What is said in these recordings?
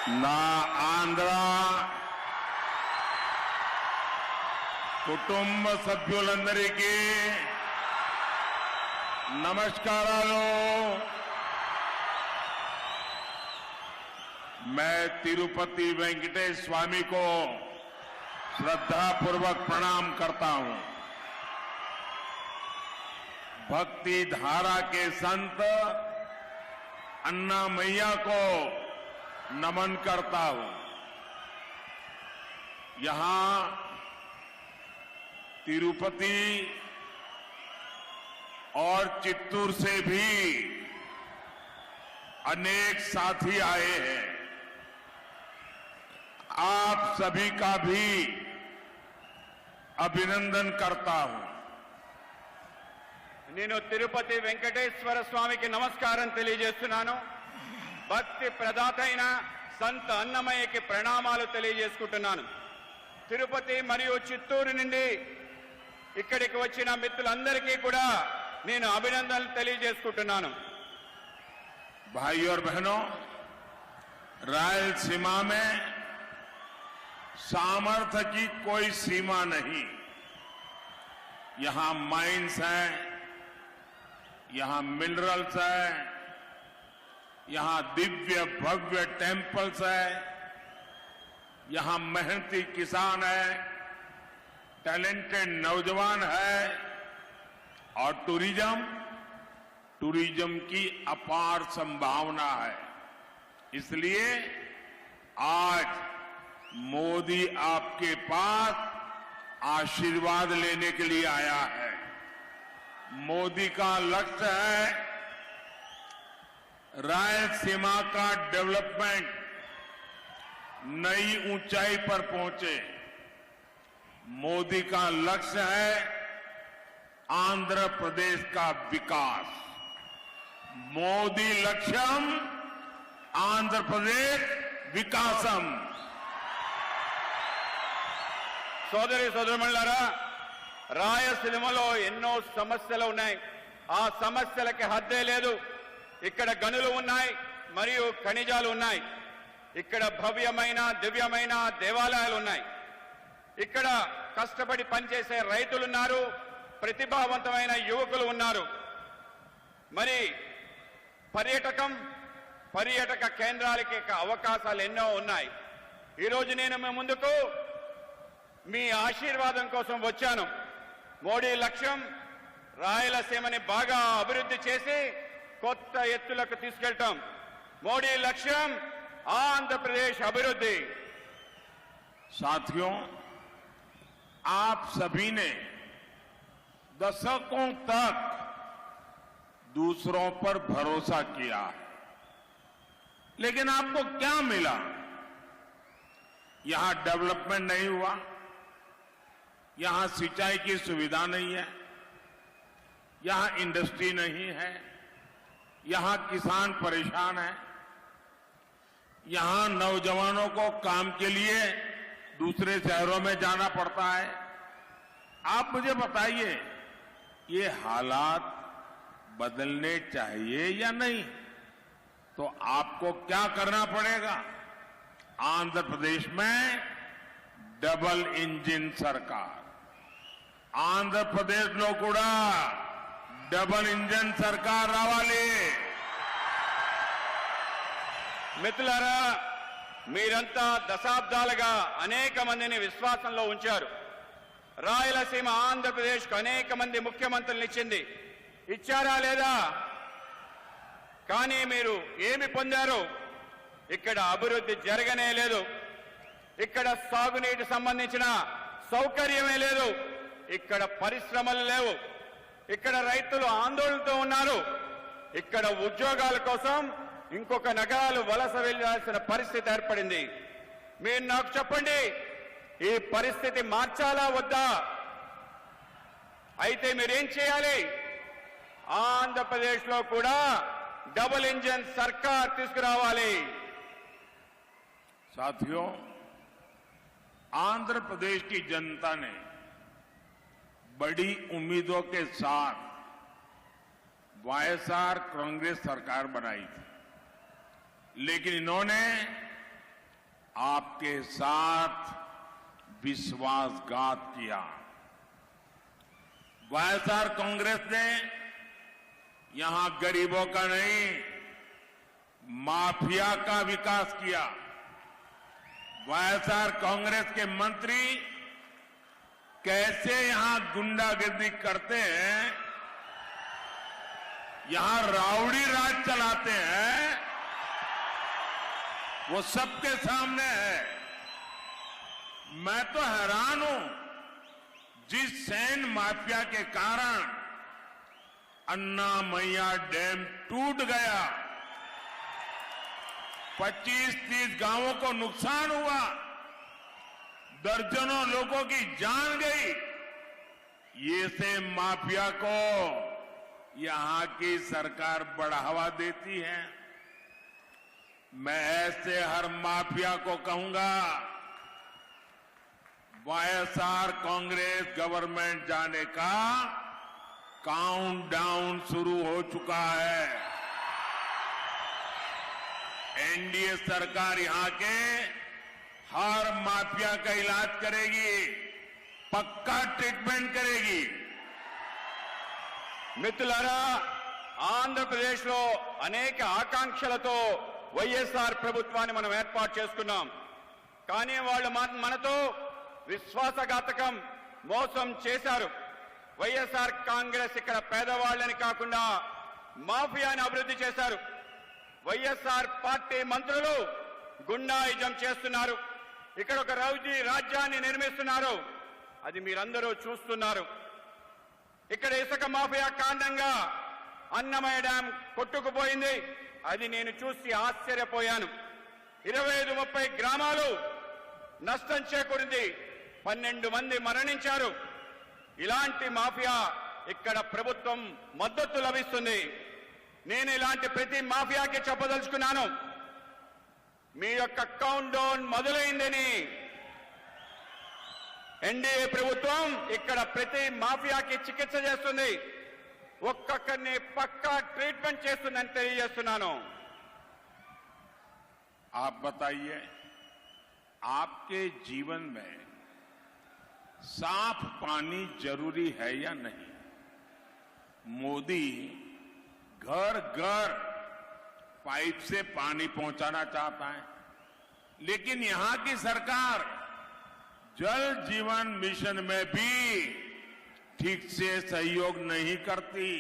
నా ఆంధ్ర కుటుంబ సభ్యులందరికీ నమస్కారాలు। मैं तिरुपति वेंकटेश स्वामी को श्रद्धापूर्वक प्रणाम करता हूं। भक्ति धारा के संत अन्ना मैया को नमन करता हूं। यहां तिरुपति और चित्तूर से भी अनेक साथी आए हैं। आप सभी का भी अभिनंदन करता हूं। నేను తిరుపతి వెంకటేశ్వర స్వామికి నమస్కారం తెలియజేస్తున్నాను। భక్తి ప్రదాత అయిన సంత అన్నమయ్యకి ప్రణామాలు తెలియజేసుకుంటున్నాను। తిరుపతి మరియు చిత్తూరు నుండి ఇక్కడికి వచ్చిన మిత్రులందరికీ కూడా నేను అభినందనలు తెలియజేసుకుంటున్నాను। भाइयों और बहनों, रायलसीमा में सामर्थ्य की कोई सीमा नहीं। यहां माइंस हैं, यहां मिनरल्स है, यहां दिव्य भव्य टेम्पल्स है, यहां मेहनती किसान है, टैलेंटेड नौजवान है और टूरिज्म की अपार संभावना है। इसलिए आज मोदी आपके पास आशीर्वाद लेने के लिए आया है। मोदी का लक्ष्य है रायलसीमा का डेवलपमेंट नई ऊंचाई पर पहुंचे। मोदी का लक्ष्य है आंध्र प्रदेश का विकास। मोदी लक्ष्यम आंध्र प्रदेश विकासम। సోదరి సోదరులారా, రాయలసీమలో ఎన్నో సమస్యలు ఉన్నాయి। ఆ సమస్యలకి హద్దే లేదు। ఇక్కడ గనులు ఉన్నాయి మరియు ఖనిజాలు ఉన్నాయి। ఇక్కడ భవ్యమైన దివ్యమైన దేవాలయాలు ఉన్నాయి। ఇక్కడ కష్టపడి పనిచేసే రైతులు ఉన్నారు, ప్రతిభావంతమైన యువకులు ఉన్నారు। మరి పర్యాటక కేంద్రాలకి అవకాశాలు ఎన్నో ఉన్నాయి। ఈరోజు నేను మీ ముందుకు మీ ఆశీర్వాదం కోసం వచ్చాను। మోడీ లక్ష్యం రాయలసీమని బాగా అభివృద్ధి చేసి కొత్త ఎత్తులకు తీసుకెళ్తాం। మోడీ లక్ష్యం ఆంధ్రప్రదేశ్ అభివృద్ధి। साथियों, आप सभी ने दशकों तक दूसरों पर भरोसा किया, लेकिन आपको क्या मिला? यहां डेवलपमेंट नहीं हुआ, यहां सिंचाई की सुविधा नहीं है, यहां इंडस्ट्री नहीं है, यहां किसान परेशान है, यहां नौजवानों को काम के लिए दूसरे शहरों में जाना पड़ता है। आप मुझे बताइए, ये हालात बदलने चाहिए या नहीं? तो आपको क्या करना पड़ेगा? आंध्र प्रदेश में डबल इंजन सरकार, आंध्र प्रदेश లో కూడా డబల్ ఇంజన్ సర్కార్ రావాలి। మిత్రులారా, మీరంతా దశాబ్దాలుగా అనేక మందిని విశ్వాసంలో ఉంచారు। రాయలసీమ ఆంధ్రప్రదేశ్కు అనేక మంది ముఖ్యమంత్రులను ఇచ్చారా లేదా? కానీ మీరు ఏమి పొందారు? ఇక్కడ అభివృద్ధి జరగనే లేదు। ఇక్కడ సాగునీటి సంబంధించిన సౌకర్యమే లేదు। ఇక్కడ పరిశ్రమలు లేవు। ఇక్కడ రైతులు ఆందోళనతో ఉన్నారు। ఇక్కడ ఉద్యోగాల కోసం ఇంకొక నగరాలు వలస వెళ్లాల్సిన పరిస్థితి ఏర్పడింది। మీరు నాకు చెప్పండి, ఈ పరిస్థితి మార్చాలా వద్దా? అయితే మీరేం చేయాలి? ఆంధ్రప్రదేశ్లో కూడా డబుల్ ఇంజన్ సర్కార్ తీసుకురావాలి। साथियों, आंध्र प्रदेश की जनता ने बड़ी उम्मीदों के साथ वाईएसआर कांग्रेस सरकार बनाई थी, लेकिन इन्होंने आपके साथ विश्वासघात किया। वाईएसआर कांग्रेस ने यहां गरीबों का नहीं, माफिया का विकास किया। वाईएसआर कांग्रेस के मंत्री कैसे यहां गुंडागिर्दी करते हैं, यहां राउडी राज चलाते हैं, वो सबके सामने है। मैं तो हैरान हूं, जिस सैन माफिया के कारण अन्नामैया डैम टूट गया, 25-30 गांवों को नुकसान हुआ, दर्जनों लोगों की जान गई। ये से माफिया को यहां की सरकार बढ़ावा देती है। मैं ऐसे हर माफिया को कहूंगा, वाईएसआर कांग्रेस गवर्नमेंट जाने का काउंटडाउन शुरू हो चुका है। एनडीए सरकार यहां के हर माफिया का इलाज करेगी, पक्का ट्रीटमेंट करेगी। మిత్రులారా, ఆంధ్రప్రదేశ్లో అనేక ఆకాంక్షలతో వైఎస్ఆర్ ప్రభుత్వాన్ని మనం ఏర్పాటు చేసుకున్నాం. కానీ వాళ్ళు మనతో విశ్వాసఘాతకం, మోసం చేశారు. వైఎస్ఆర్ కాంగ్రెస్ ఇక్కడ పేదవాళ్ళని కాకుండా మాఫియాని అభివృద్ధి చేశారు. వైఎస్ఆర్ పార్టీ మంత్రులు గుండాయిజం చేస్తున్నారు. ఇక్కడ ఒక రౌడీ రాజ్యాన్ని నిర్మిస్తున్నారు. అది మీరందరూ చూస్తున్నారు. ఇక్కడ ఇసుక మాఫియా కారణంగా అన్నమయ్య డ్యాం కొట్టుకుపోయింది. అది నేను చూసి ఆశ్చర్యపోయాను. 25-30 గ్రామాలు నష్టం చేకూరింది. 12 మంది మరణించారు. ఇలాంటి మాఫియా ఇక్కడ ప్రభుత్వం మద్దతు లభిస్తుంది. నేను ఇలాంటి ప్రతి మాఫియాకి చెప్పదలుచుకున్నాను, మీ యొక్క కౌంట్ డౌన్ మొదలైందని. ఎన్డీఏ ప్రభుత్వం ఇక్కడ ప్రతి మాఫియాకి చికిత్స చేస్తుంది, ఒక్కొక్కరిని పక్కా ట్రీట్మెంట్ చేస్తుందని తెలియజేస్తున్నాను. आप बताइए, आपके जीवन में साफ पानी जरूरी है या नहीं? मोदी घर घर पाइप से पानी पहुंचाना चाहता है, लेकिन यहां की सरकार जल जीवन मिशन में भी ठीक से सहयोग नहीं करती।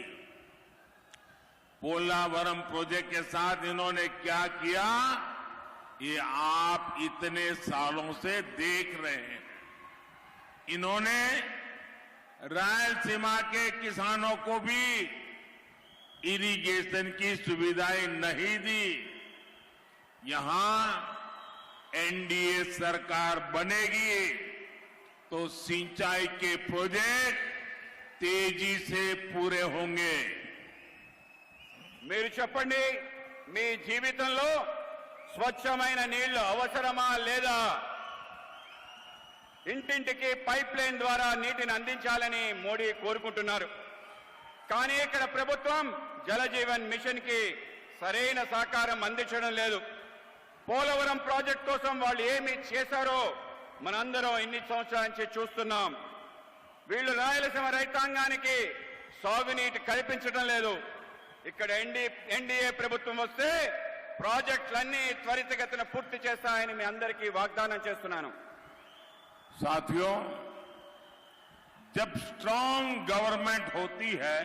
पोलावरम प्रोजेक्ट के साथ इन्होंने क्या किया, ये आप इतने सालों से देख रहे हैं। इन्होंने रायलसीमा के किसानों को भी इरिगेशन की सुविधाएं नहीं दी। यहां एनडीए सरकार बनेगी तो सिंचाई के प्रोजेक्ट तेजी से पूरे होंगे। మీరు చెప్పండి, మీ జీవితంలో స్వచ్ఛమైన నీళ్లు అవసరమా లేదా? ఇంటింటికి పైప్ లైన్ ద్వారా నీటిని అందించాలని మోడీ కోరుకుంటున్నారు. కానీ ఇక్కడ ప్రభుత్వం జల జీవన్ మిషన్ కి సరైన సహకారం అందించడం లేదు. పోలవరం ప్రాజెక్ట్ కోసం వాళ్ళు ఏమి చేశారో మనందరం ఇన్ని సంవత్సరాల నుంచి చూస్తున్నాం. వీళ్ళు రాయలసీమ రైతాంగానికి సాగునీటి కల్పించడం లేదు. ఇక్కడ ఎన్డీఏ ప్రభుత్వం వస్తే ప్రాజెక్టులన్నీ త్వరితగతిన పూర్తి చేస్తాయని మీ అందరికీ వాగ్దానం చేస్తున్నాను. साथियों, जब स्ट्रांग गवर्नमेंट होती है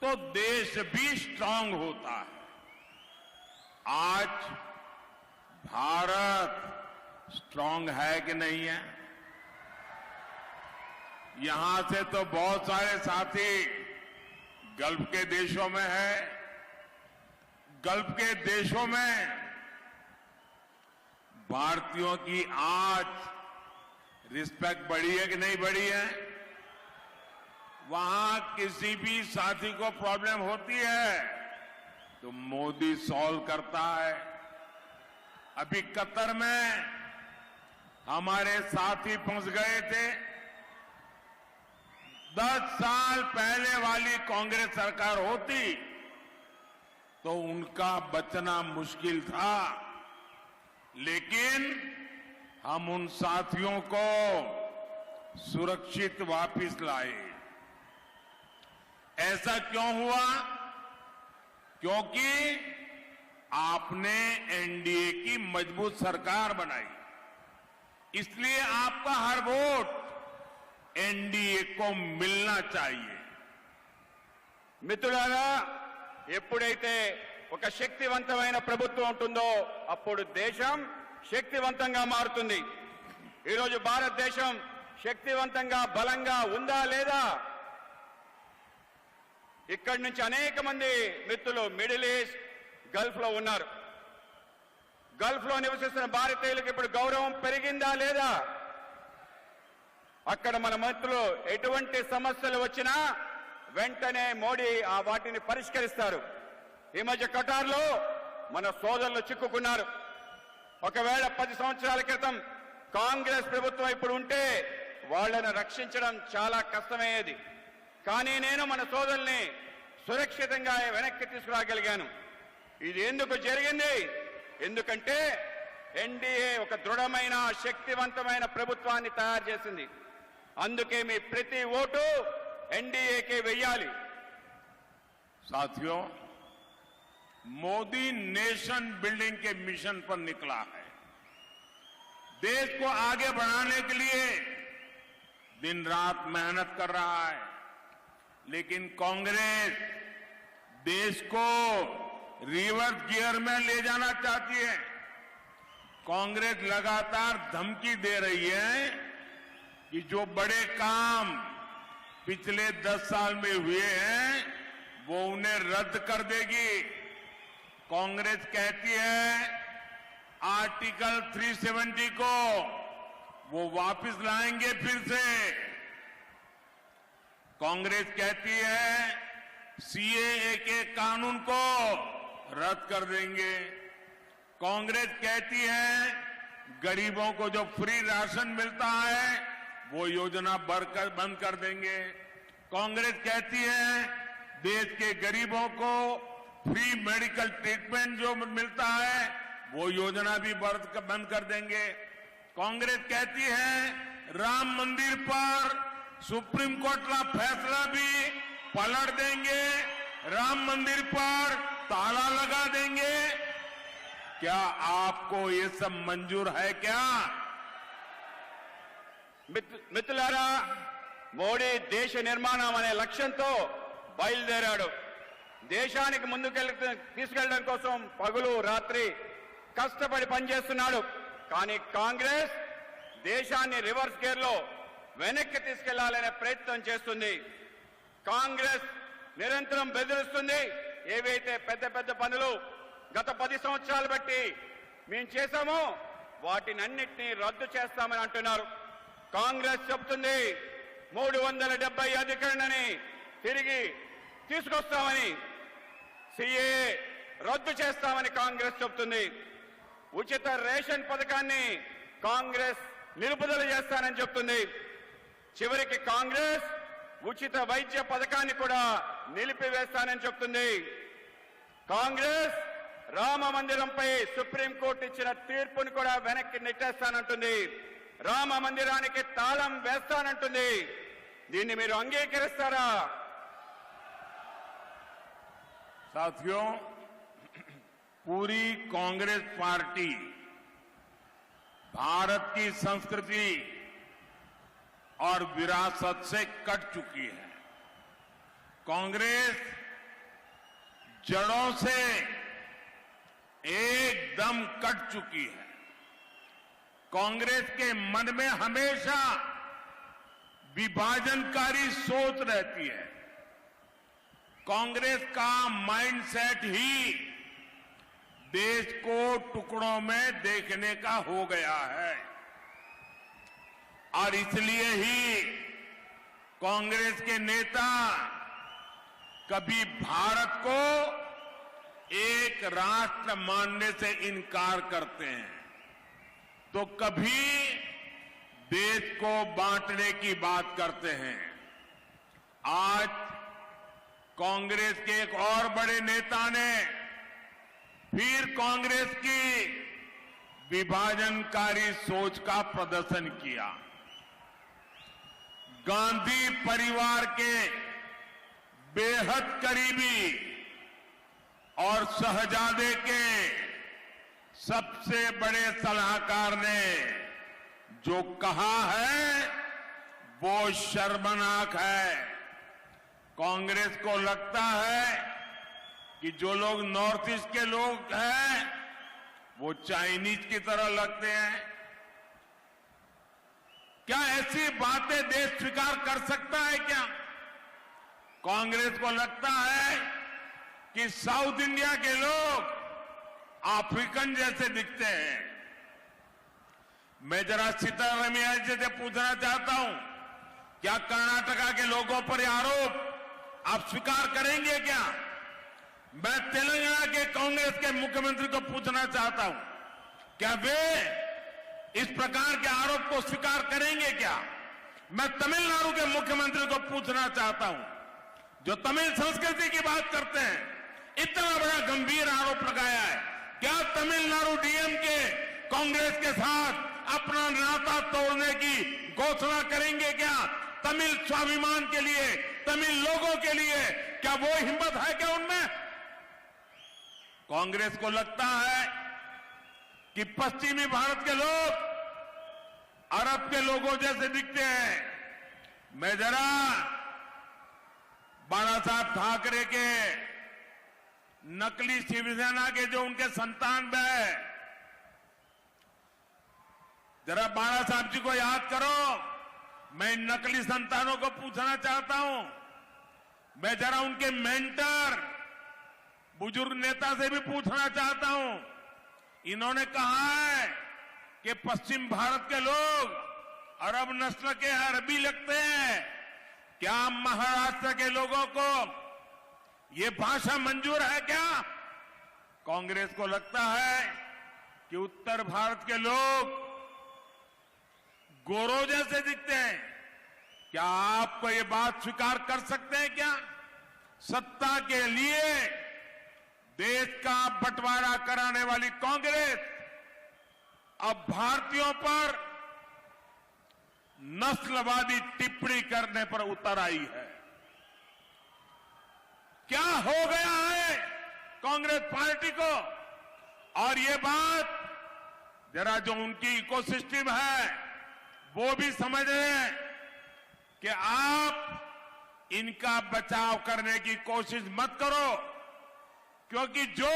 तो देश भी स्ट्रांग होता है। आज भारत स्ट्रांग है कि नहीं है? यहां से तो बहुत सारे साथी गल्फ के देशों में है। गल्फ के देशों में भारतीयों की आज रिस्पेक्ट बढ़ी है कि नहीं बढ़ी है? वहां किसी भी साथी को प्रॉब्लम होती है तो मोदी सॉल्व करता है। अभी कतर में हमारे साथी फंस गए थे। 10 साल पहले वाली कांग्रेस सरकार होती तो उनका बचना मुश्किल था। लेकिन हम उन साथियों को सुरक्षित वापस लाए। ऐसा क्यों हुआ? क्योंकि आपने एनडीए की मजबूत सरकार बनाई, इसलिए आपका हर वोट एनडीए को मिलना चाहिए। మిత్రులారా, ఎప్పుడైతే ఒక శక్తివంతమైన ప్రభుత్వం ఉంటుందో అప్పుడు దేశం శక్తివంతంగా మారుతుంది. ఈరోజు భారతదేశం శక్తివంతంగా బలంగా ఉందా లేదా? ఇక్కడి నుంచి అనేక మంది మిత్రులు మిడిల్ ఈస్ట్, గల్ఫ్ లో ఉన్నారు. గల్ఫ్ లో నివసిస్తున్న భారతీయులకు ఇప్పుడు గౌరవం పెరిగిందా లేదా? అక్కడ మన మిత్రులు ఎటువంటి సమస్యలు వచ్చినా వెంటనే మోడీ ఆ వాటిని పరిష్కరిస్తారు. ఈ మధ్య ఖతార్లో మన సోదరులు చిక్కుకున్నారు. ఒకవేళ 10 సంవత్సరాల క్రితం కాంగ్రెస్ ప్రభుత్వం ఇప్పుడు ఉంటే వాళ్ళని రక్షించడం చాలా కష్టమయ్యేది. కానీ నేను మన సోదరుల్ని సురక్షితంగా వెనక్కి తీసుకురాగలిగాను. ఇది ఎందుకు జరిగింది? ఎందుకంటే ఎన్డీఏ ఒక దృఢమైన శక్తివంతమైన ప్రభుత్వాన్ని తయారు చేసింది. అందుకే మీ ప్రతి ఓటు एनडीए वेयाली। साथियों, मोदी नेशन बिल्डिंग के मिशन पर निकला है। देश को आगे बढ़ाने के लिए दिन रात मेहनत कर रहा है, लेकिन कांग्रेस देश को रिवर्स गियर में ले जाना चाहती है। कांग्रेस लगातार धमकी दे रही है कि जो बड़े काम पिछले 10 साल में हुए हैं वो उन्हें रद्द कर देगी। कांग्रेस कहती है आर्टिकल 370 को वो वापस लाएंगे फिर से। कांग्रेस कहती है सीएए के कानून को रद्द कर देंगे। कांग्रेस कहती है गरीबों को जो फ्री राशन मिलता है वो योजना बंद कर देंगे। कांग्रेस कहती है देश के गरीबों को फ्री मेडिकल ट्रीटमेंट जो मिलता है वो योजना भी बंद कर देंगे। कांग्रेस कहती है राम मंदिर पर सुप्रीम कोर्ट का फैसला भी पलट देंगे, राम मंदिर पर ताला लगा देंगे। क्या आपको ये सब मंजूर है क्या? మిత్రులారా, మోడీ దేశ నిర్మాణం అనే లక్ష్యంతో బయలుదేరాడు. దేశానికి తీసుకెళ్లడం కోసం పగలు రాత్రి కష్టపడి పనిచేస్తున్నాడు. కానీ కాంగ్రెస్ దేశాన్ని రివర్స్ గేర్ లో వెనక్కి తీసుకెళ్లాలనే ప్రయత్నం చేస్తుంది. కాంగ్రెస్ నిరంతరం బెదిరిస్తుంది. ఏవైతే పెద్ద పెద్ద పనులు గత 10 సంవత్సరాలు బట్టి మేము చేశామో వాటినన్నిటినీ రద్దు చేస్తామని అంటున్నారు. కాంగ్రెస్ చెప్తుంది 370 అధికరణని తిరిగి తీసుకొస్తామని, सीए రద్దు చేస్తామని కాంగ్రెస్ చెప్తుంది. ఉచిత రేషన్ పథకాన్ని కాంగ్రెస్ నిలుపుదల చేస్తానని చెప్తుంది. చివరికి కాంగ్రెస్ ఉచిత వైద్య పథకాన్ని కూడా నిలిపివేస్తానని చెప్తుంది. కాంగ్రెస్ రామ మందిరంపై సుప్రీంకోర్టు ఇచ్చిన తీర్పును కూడా వెనక్కి నెట్టేస్తానంటుంది. రామ మందిరానికి తాళం వేస్తానంటుంది. దీన్ని మీరు అంగీకరిస్తారా? साथियों, पूरी कांग्रेस पार्टी भारत की संस्कृति और विरासत से कट चुकी है। कांग्रेस जड़ों से एकदम कट चुकी है। कांग्रेस के मन में हमेशा विभाजनकारी सोच रहती है। कांग्रेस का माइंडसेट ही देश को टुकड़ों में देखने का हो गया है और इसलिए ही कांग्रेस के नेता कभी भारत को एक राष्ट्र मानने से इनकार करते हैं तो कभी देश को बांटने की बात करते हैं। आज कांग्रेस के एक और बड़े नेता ने फिर कांग्रेस की विभाजनकारी सोच का प्रदर्शन किया। गांधी परिवार के बेहद करीबी और शहजादे के सबसे बड़े सलाहकार ने जो कहा है वो शर्मनाक है। कांग्रेस को लगता है कि जो लोग नॉर्थ ईस्ट के लोग हैं वो चाइनीज की तरह लगते हैं। क्या ऐसी बातें देश स्वीकार कर सकता है क्या? कांग्रेस को लगता है कि साउथ इंडिया के लोग अफ्रीकन जैसे दिखते हैं। मैं जरा सीतारमैया जी से पूछना चाहता हूं, क्या कर्नाटका के लोगों पर यह आरोप आप स्वीकार करेंगे क्या? मैं तेलंगाना के कांग्रेस के मुख्यमंत्री को पूछना चाहता हूं, क्या वे इस प्रकार के आरोप को स्वीकार करेंगे क्या? मैं तमिलनाडु के मुख्यमंत्री को पूछना चाहता हूं, जो तमिल संस्कृति की बात करते हैं, इतना बड़ा गंभीर आरोप लगाया है, क्या तमिलनाडु डीएम के कांग्रेस के साथ अपना नाता तोड़ने की घोषणा करेंगे क्या? तमिल स्वाभिमान के लिए, तमिल लोगों के लिए क्या वो हिम्मत है क्या उनमें? कांग्रेस को लगता है कि पश्चिमी भारत के लोग अरब के लोगों जैसे दिखते हैं। मैं जरा बाला साहब ठाकरे के नकली शिवसेना के जो उनके संतान है, जरा बाला साहब जी को याद करो। मैं इन नकली संतानों को पूछना चाहता हूं, मैं जरा उनके मेंटर बुजुर्ग नेता से भी पूछना चाहता हूं। इन्होंने कहा है कि पश्चिम भारत के लोग अरब नस्ल के अरबी लगते हैं। क्या महाराष्ट्र के लोगों को ये भाषा मंजूर है क्या? कांग्रेस को लगता है कि उत्तर भारत के लोग गोरों जैसे दिखते हैं। क्या आपको ये बात स्वीकार कर सकते हैं क्या? सत्ता के लिए देश का बंटवारा कराने वाली कांग्रेस अब भारतीयों पर नस्लवादी टिप्पणी करने पर उतर आई है। क्या हो गया है कांग्रेस पार्टी को? और ये बात जरा जो उनकी इकोसिस्टम है वो भी समझ रहे हैं कि आप इनका बचाव करने की कोशिश मत करो, क्योंकि जो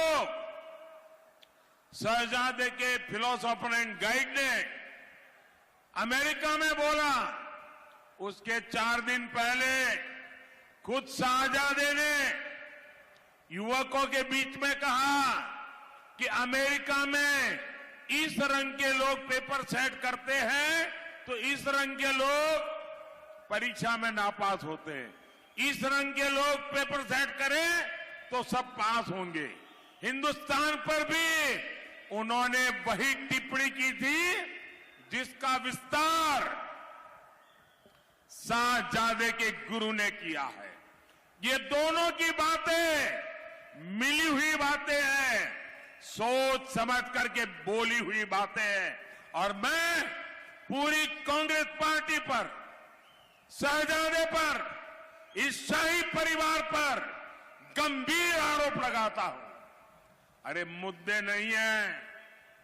शहजादे के फिलोसोफर एंड गाइड ने अमेरिका में बोला, उसके 4 दिन पहले खुद शहजादे ने युवकों के बीच में कहा कि अमेरिका में इस रंग के लोग पेपर सेट करते हैं तो इस रंग के लोग परीक्षा में नापास होते हैं, इस रंग के लोग पेपर सेट करें तो सब पास होंगे। हिंदुस्तान पर भी उन्होंने वही टिप्पणी की थी जिसका विस्तार शहजादे के गुरु ने किया है। ये दोनों की बातें मिली हुई बातें हैं, सोच समझ करके बोली हुई बातें हैं। और मैं पूरी कांग्रेस पार्टी पर, शहजादे पर, इस शाही परिवार पर गंभीर आरोप लगाता हूं। अरे मुद्दे नहीं है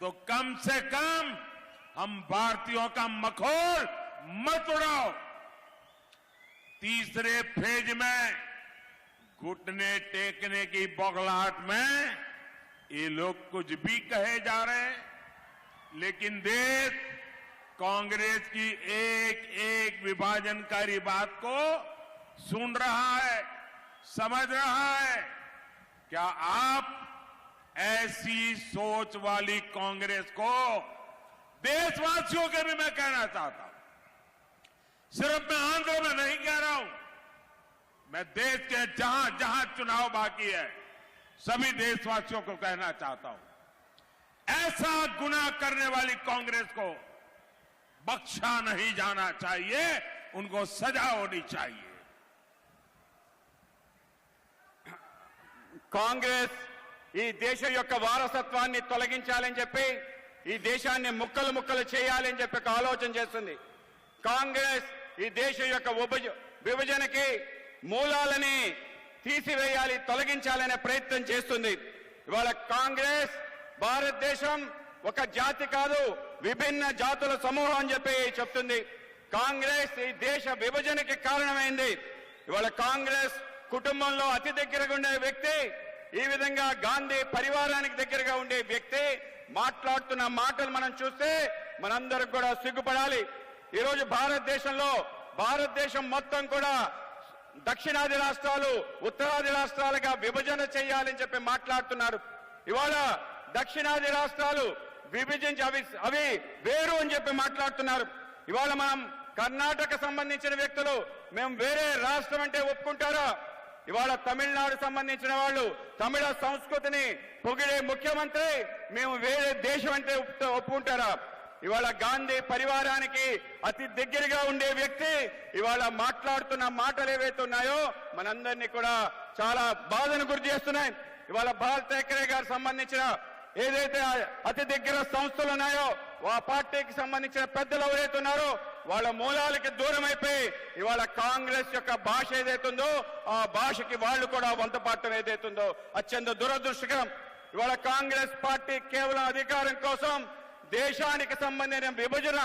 तो कम से कम हम भारतीयों का मखौल मत उड़ाओ। तीसरे फेज में घुटने टेकने की बौखलाहट में ये लोग कुछ भी कहे जा रहे हैं, लेकिन देश कांग्रेस की एक एक विभाजनकारी बात को सुन रहा है, समझ रहा है। क्या आप ऐसी सोच वाली कांग्रेस को, देशवासियों के भी मैं कहना चाहता हूं, सिर्फ मैं आंध्र में नहीं कह रहा हूं, मैं देश के जहां जहां चुनाव बाकी है सभी देशवासियों को कहना चाहता हूं, ऐसा गुनाह करने वाली कांग्रेस को बख्शा नहीं जाना चाहिए, उनको सजा होनी चाहिए। కాంగ్రెస్ ఈ దేశం యొక్క వారసత్వాన్ని తొలగించాలని చెప్పి ఈ దేశాన్ని ముక్కలు ముక్కలు చేయాలి అని చెప్పి ఒక ఆలోచన చేస్తుంది. కాంగ్రెస్ ఈ దేశం యొక్క విభజనకి మూలాలని తీసివేయాలి, తొలగించాలనే ప్రయత్నం చేస్తుంది. ఇవాళ కాంగ్రెస్ భారతదేశం ఒక జాతి కాదు, విభిన్న జాతుల సమూహం అని చెప్పి చెప్తుంది. కాంగ్రెస్ ఈ దేశ విభజనకి కారణమైంది. ఇవాళ కాంగ్రెస్ కుటుంబంలో అతి దగ్గరగా ఉండే వ్యక్తి, ఈ విధంగా గాంధీ పరివారానికి దగ్గరగా ఉండే వ్యక్తి మాట్లాడుతున్న మాటలు మనం చూస్తే మనందరికి కూడా సిగ్గుపడాలి. ఈరోజు భారతదేశం మొత్తం కూడా దక్షిణాది రాష్ట్రాలు ఉత్తరాది రాష్ట్రాలుగా విభజన చేయాలని చెప్పి మాట్లాడుతున్నారు. ఇవాళ దక్షిణాది రాష్ట్రాలు విభజించి అవి వేరు అని చెప్పి మాట్లాడుతున్నారు. ఇవాళ మనం కర్ణాటక సంబంధించిన వ్యక్తులు మేము వేరే రాష్ట్రం అంటే ఒప్పుకుంటారా? ఇవాళ తమిళనాడు సంబంధించిన వాళ్ళు తమిళ సంస్కృతిని పొగిడే ముఖ్యమంత్రి మేము వేరే దేశం అంటే ఒప్పుకుంటారా? ఇవాళ గాంధీ పరివారానికి అతి దగ్గరగా ఉండే వ్యక్తి ఇవాళ మాట్లాడుతున్న మాటలు ఏవైతే ఉన్నాయో మనందరినీ కూడా చాలా బాధను గురి చేస్తున్నాయి. ఇవాళ బాల్ ఠాక్రే గారు సంబంధించిన ఏదైతే అతి దగ్గర సంస్థలు ఉన్నాయో ఆ పార్టీకి సంబంధించిన పెద్దలు ఎవరైతే ఉన్నారో వాళ్ళ మూలాలకి దూరం అయిపోయి ఇవాళ కాంగ్రెస్ యొక్క భాష ఏదైతుందో ఆ భాషకి వాళ్ళు కూడా వంతపాఠం ఏదైతుందో అత్యంత దురదృష్టకరం. ఇవాళ కాంగ్రెస్ పార్టీ కేవలం అధికారం కోసం దేశానికి సంబంధించిన విభజన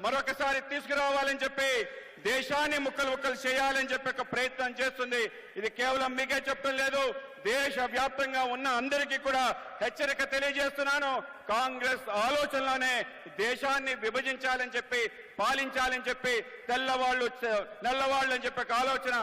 మరొకసారి తీసుకురావాలని చెప్పి దేశాన్ని ముక్కలు ముక్కలు చేయాలని చెప్పి ఒక ప్రయత్నం చేస్తుంది. ఇది కేవలం మీకే చెప్పడం లేదు, దేశ వ్యాప్తంగా ఉన్న అందరికీ కూడా హెచ్చరిక తెలియజేస్తున్నాను. కాంగ్రెస్ ఆలోచనలోనే దేశాన్ని విభజించాలని చెప్పి పాలించాలని చెప్పి నల్లవాళ్ళు అని చెప్పి ఆలోచన.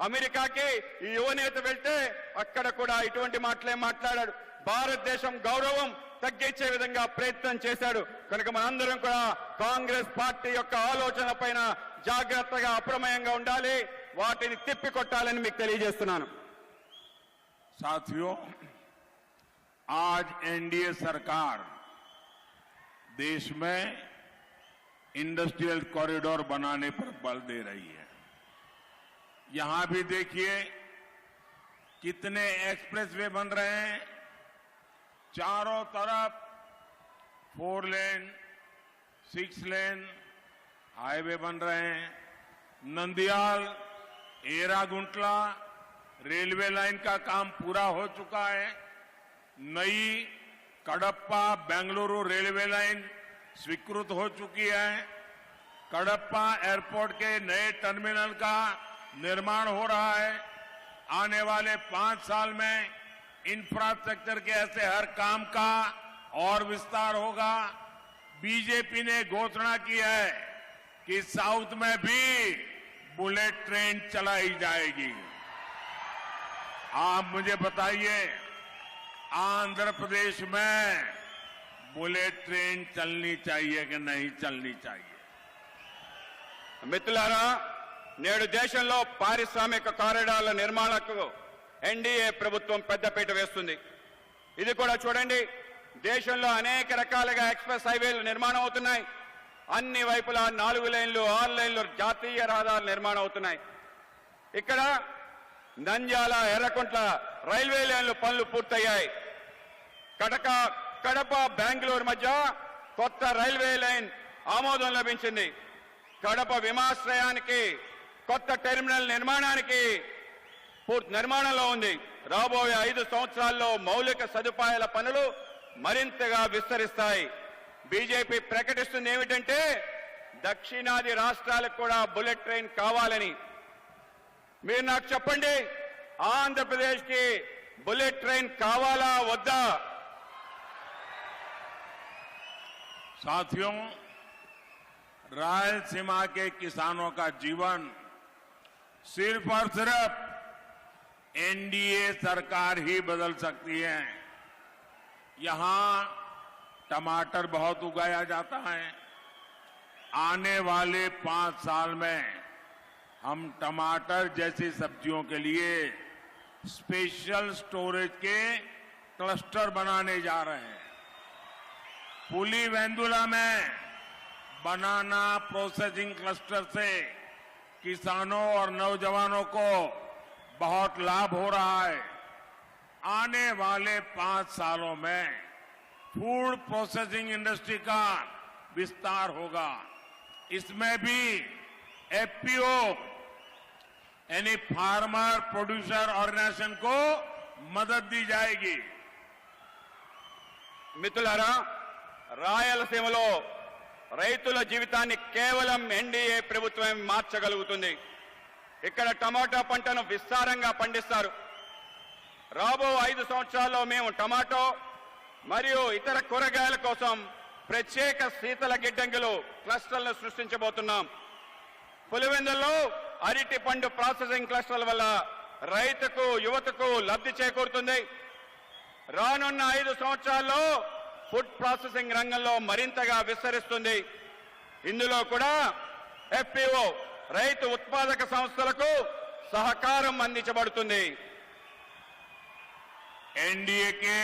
అమెరికాకి ఈ యువనేత వెళ్తే అక్కడ కూడా ఇటువంటి మాటలే మాట్లాడాడు. భారతదేశం గౌరవం తగ్గించే విధంగా ప్రయత్నం చేశాడు. కనుక మనందరం కూడా కాంగ్రెస్ పార్టీ యొక్క ఆలోచన పైన జాగ్రత్తగా అప్రమేయంగా ఉండాలి, వాటిని తిప్పికొట్టాలని మీకు తెలియజేస్తున్నాను. साथियों, आज एनडीए सरकार देश में इंडस्ट्रियल कॉरिडोर बनाने पर बल दे रही है. यहां भी देखिए कितने एक्सप्रेसवे बन रहे हैं, चारों तरफ 4 लेन 6 लेन हाईवे बन रहे हैं. नंदियाल एरागुंटला रेलवे लाइन का काम पूरा हो चुका है. नई कडप्पा बेंगलुरु रेलवे लाइन स्वीकृत हो चुकी है. कडप्पा एयरपोर्ट के नए टर्मिनल का निर्माण हो रहा है. आने वाले 5 साल में इंफ्रास्ट्रक्चर के ऐसे हर काम का और विस्तार होगा. बीजेपी ने घोषणा की है कि साउथ में भी बुलेट ट्रेन चलाई जाएगी. आप मुझे बताइए, आंध्र प्रदेश में बुलेट ट्रेन चलनी चाहिए कि नहीं चलनी चाहिए? మిత్రులారా, నేడు దేశంలో పారిశ్రామిక కారిడార్ల నిర్మాణకు ఎన్డీఏ ప్రభుత్వం పెద్దపీట వేస్తుంది. ఇది కూడా చూడండి, దేశంలో అనేక రకాలుగా ఎక్స్ప్రెస్ హైవేలు నిర్మాణం అవుతున్నాయి. అన్ని వైపులా 4 లైన్లు 6 లైన్లు జాతీయ రహదారులు నిర్మాణం అవుతున్నాయి. ఇక్కడ నంద్యాల ఎర్రకుంట్ల రైల్వే లైన్లు పనులు పూర్తయ్యాయి. కడప బెంగళూరు మధ్య కొత్త రైల్వే లైన్ ఆమోదం లభించింది. కడప విమానాశ్రయానికి కొత్త టెర్మినల్ నిర్మాణంలో ఉంది. రాబోయే 5 సంవత్సరాల్లో మౌలిక సదుపాయాల పనులు మరింతగా విస్తరిస్తాయి. బీజేపీ ప్రకటిస్తుంది ఏమిటంటే దక్షిణాది రాష్ట్రాలకు కూడా బుల్లెట్ ట్రైన్ కావాలని. మీరు నాకు చెప్పండి, ఆంధ్రప్రదేశ్ కి బుల్లెట్ ట్రైన్ కావాలా వద్దా? साथियों, रायलसीमा के किसानों का जीवन सिर्फ और सिर्फ एनडीए सरकार ही बदल सकती है. यहां टमाटर बहुत उगाया जाता है. आने वाले 5 साल में हम टमाटर जैसी सब्जियों के लिए स्पेशल स्टोरेज के क्लस्टर बनाने जा रहे हैं. पुलिवेंदुला में बनाना प्रोसेसिंग क्लस्टर से किसानों और नौजवानों को बहुत लाभ हो रहा है. आने वाले 5 सालों में फूड प्रोसेसिंग इंडस्ट्री का विस्तार होगा। इसमें भी एफपीओ यानी फार्मर प्रोड्यूसर ऑर्गेनाइजेशन को मदद दी जाएगी। మిత్రులారా, రాయలసీమలో రైతుల జీవితాన్ని కేవలం ఎన్డీఏ ప్రభుత్వం మార్చగలుగుతుంది. ఇక్కడ టమాటా పంటను విస్తారంగా పండిస్తారు. రాబో 5 సంవత్సరాల్లో మేము టమాటో మరియు ఇతర కూరగాయల కోసం ప్రత్యేక శీతల గిడ్డంగులు క్లస్టర్లను సృష్టించబోతున్నాం. పులివెందుల్లో అరటి పండు ప్రాసెసింగ్ క్లస్టర్ల వల్ల రైతుకు యువతకు లబ్ధి చేకూరుతుంది. రానున్న 5 సంవత్సరాల్లో ఫుడ్ ప్రాసెసింగ్ రంగంలో మరింతగా విస్తరిస్తుంది. ఇందులో కూడా ఎఫ్పిఓ రైతు ఉత్పాదక సంస్థలకు సహకారం అందించబడుతుంది. एनडीए के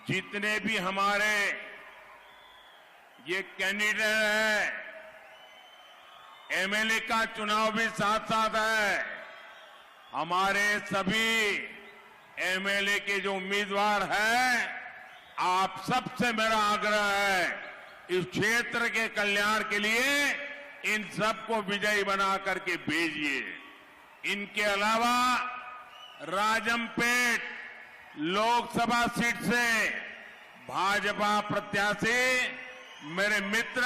जितने भी हमारे ये कैंडिडेट है, एमएलए का चुनाव भी साथ साथ है। हमारे सभी एमएलए के जो उम्मीदवार हैं, आप सबसे मेरा आग्रह है, इस क्षेत्र के कल्याण के लिए इन सबको विजयी बना करके भेजिए। इनके अलावा राजमपेट लोकसभा सीट से भाजपा प्रत्याशी मेरे मित्र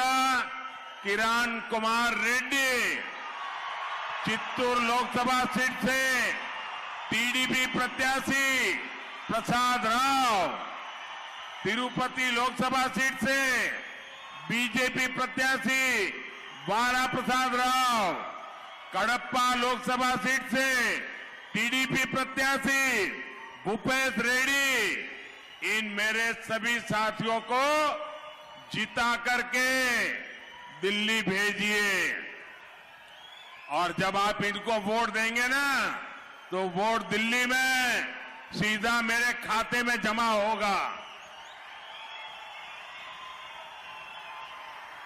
किरण कुमार रेड्डी, चित्तूर लोकसभा सीट से टीडीपी प्रत्याशी प्रसाद राव, तिरुपति लोकसभा सीट से बीजेपी प्रत्याशी वारा प्रसाद राव, कड़प्पा लोकसभा सीट से टीडीपी प्रत्याशी भूपेश रेड्डी, इन मेरे सभी साथियों को जिता करके दिल्ली भेजिए। और जब आप इनको वोट देंगे ना, तो वोट दिल्ली में सीधा मेरे खाते में जमा होगा।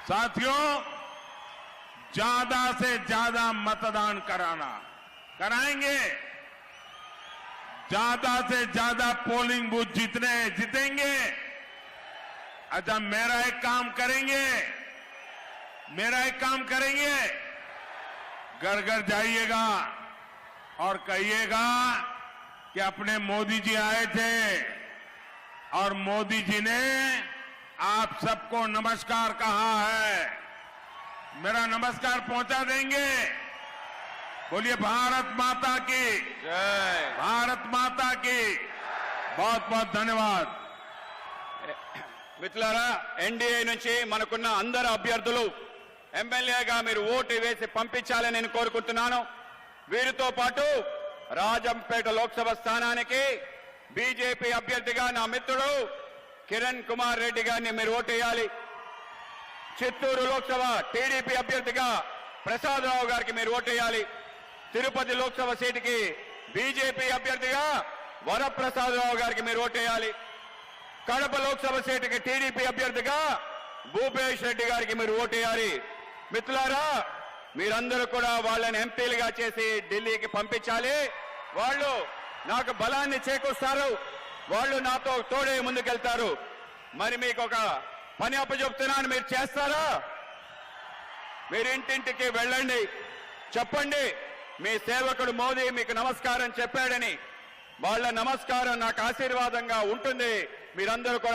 साथियों, ज्यादा से ज्यादा मतदान कराएंगे। ज्यादा से ज्यादा पोलिंग बूथ जीतेंगे। अच्छा, मेरा एक काम करेंगे, घर घर जाइएगा और कहिएगा कि अपने मोदी जी आए थे और मोदी जी ने आप सबको नमस्कार कहा है। मेरा नमस्कार पहुंचा देंगे। बोलिए भारत माता की जय. भारत माता की। बहुत बहुत धन्यवाद। మిత్రులారా, ఎన్డీఏ నుంచి మనకున్న అందరు అభ్యర్థులు ఎమ్మెల్యేగా మీరు ఓటు వేసి పంపించాలని నేను కోరుకుంటున్నాను. వీరితో పాటు రాజంపేట లోక్సభ స్థానానికి బీజేపీ అభ్యర్థిగా నా మిత్రుడు కిరణ్ కుమార్ రెడ్డి గారిని మీరు ఓటు వేయాలి. చిత్తూరు లోక్సభ టీడీపీ అభ్యర్థిగా ప్రసాద్ రావు గారికి మీరు ఓటు వేయాలి. తిరుపతి లోక్సభ సీటుకి బీజేపీ అభ్యర్థిగా వరప్రసాద్ రావు గారికి మీరు ఓటు వేయాలి. కడప లోక్సభ సీటుకి టీడీపీ అభ్యర్థిగా భూపేష్ రెడ్డి గారికి మీరు ఓటు వేయాలి. మిత్రులారా, మీరందరూ కూడా వాళ్ళని ఎంపీలుగా చేసి ఢిల్లీకి పంపించాలి. వాళ్ళు నాకు బలాన్ని చేకూరుస్తారు. వాళ్ళు నాతో తోడే ముందుకెళ్తారు. మరి మీకు ఒక పని అప్పచెప్తున్నాను, మీరు చేస్తారా? మీరు ఇంటింటికి వెళ్ళండి, చెప్పండి మీ సేవకుడు మోదీ మీకు నమస్కారం చెప్పాడని. వాళ్ళ నమస్కారం నాకు ఆశీర్వాదంగా ఉంటుంది. మీరందరూ కూడా